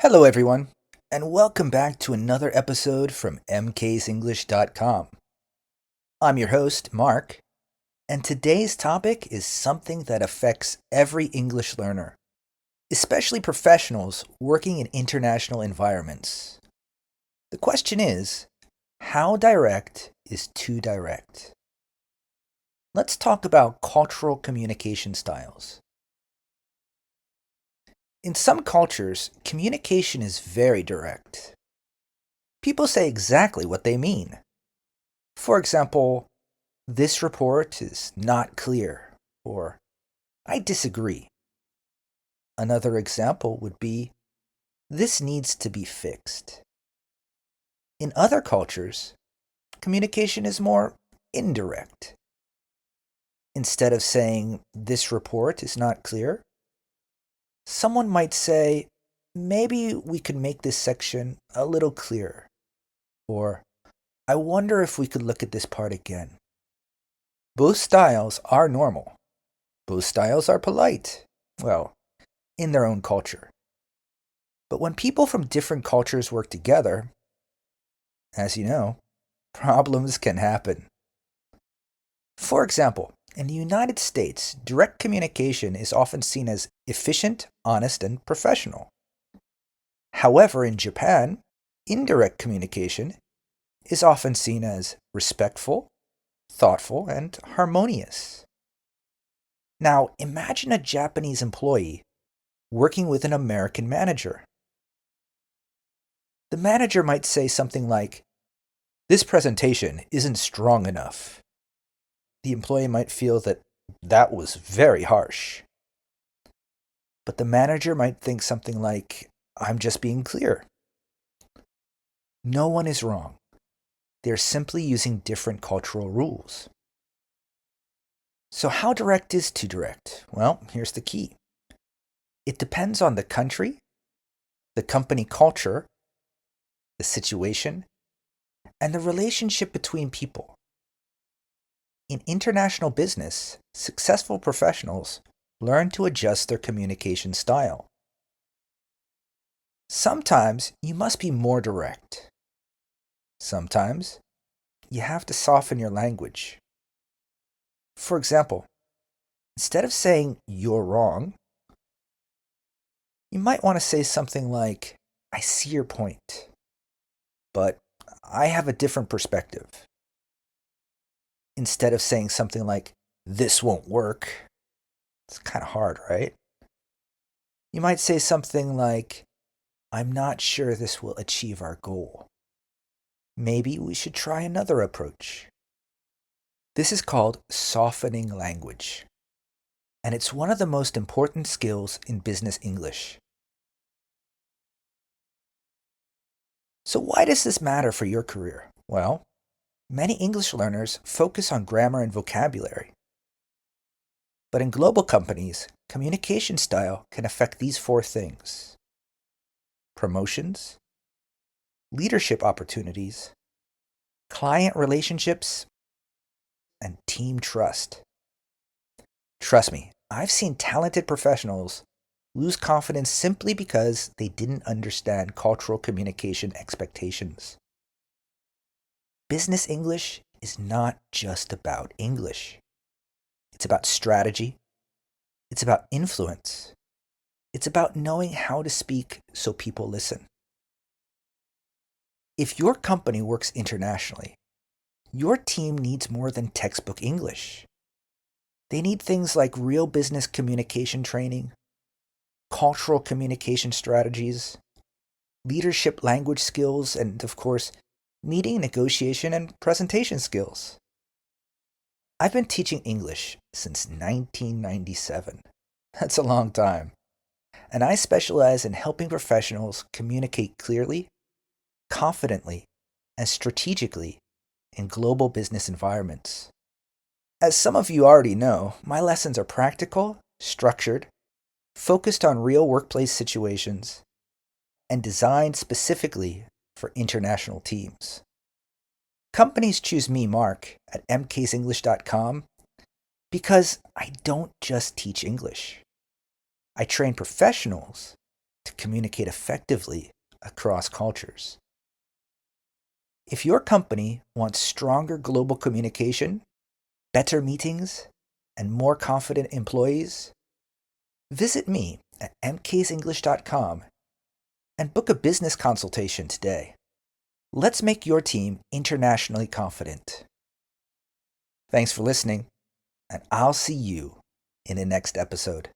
Hello, everyone, and welcome back to another episode from mksenglish.com. I'm your host, Mark, and today's topic is something that affects every English learner, especially professionals working in international environments. The question is, how direct is too direct? Let's talk about cultural communication styles. In some cultures, communication is very direct. People say exactly what they mean. For example, this report is not clear, or I disagree. Another example would be, this needs to be fixed. In other cultures, communication is more indirect. Instead of saying, this report is not clear, someone might say, maybe we could make this section a little clearer. Or, I wonder if we could look at this part again. Both styles are normal. Both styles are polite. Well, in their own culture. But when people from different cultures work together, as you know, problems can happen. For example, in the United States, direct communication is often seen as efficient, honest, and professional. However, in Japan, indirect communication is often seen as respectful, thoughtful, and harmonious. Now, imagine a Japanese employee working with an American manager. The manager might say something like, this presentation isn't strong enough. The employee might feel that that was very harsh. But the manager might think something like, I'm just being clear. No one is wrong. They're simply using different cultural rules. So how direct is too direct? Well, here's the key. It depends on the country, the company culture, the situation, and the relationship between people. In international business, successful professionals learn to adjust their communication style. Sometimes you must be more direct. Sometimes you have to soften your language. For example, instead of saying you're wrong, you might want to say something like, I see your point, but I have a different perspective. Instead of saying something like, this won't work. It's kind of hard, right? You might say something like, I'm not sure this will achieve our goal. Maybe we should try another approach. This is called softening language, and it's one of the most important skills in business English. So why does this matter for your career? Well, many English learners focus on grammar and vocabulary. But in global companies, communication style can affect these four things: promotions, leadership opportunities, client relationships, and team trust. Trust me, I've seen talented professionals lose confidence simply because they didn't understand cultural communication expectations. Business English is not just about English. It's about strategy. It's about influence. It's about knowing how to speak so people listen. If your company works internationally, your team needs more than textbook English. They need things like real business communication training, cultural communication strategies, leadership language skills, and of course, meeting, negotiation, and presentation skills. I've been teaching English since 1997. That's a long time. And I specialize in helping professionals communicate clearly, confidently, and strategically in global business environments. As some of you already know, my lessons are practical, structured, focused on real workplace situations, and designed specifically for international teams. Companies choose me, Mark, at mksenglish.com because I don't just teach English. I train professionals to communicate effectively across cultures. If your company wants stronger global communication, better meetings, and more confident employees, visit me at mksenglish.com and book a business consultation today. Let's make your team internationally confident. Thanks for listening, and I'll see you in the next episode.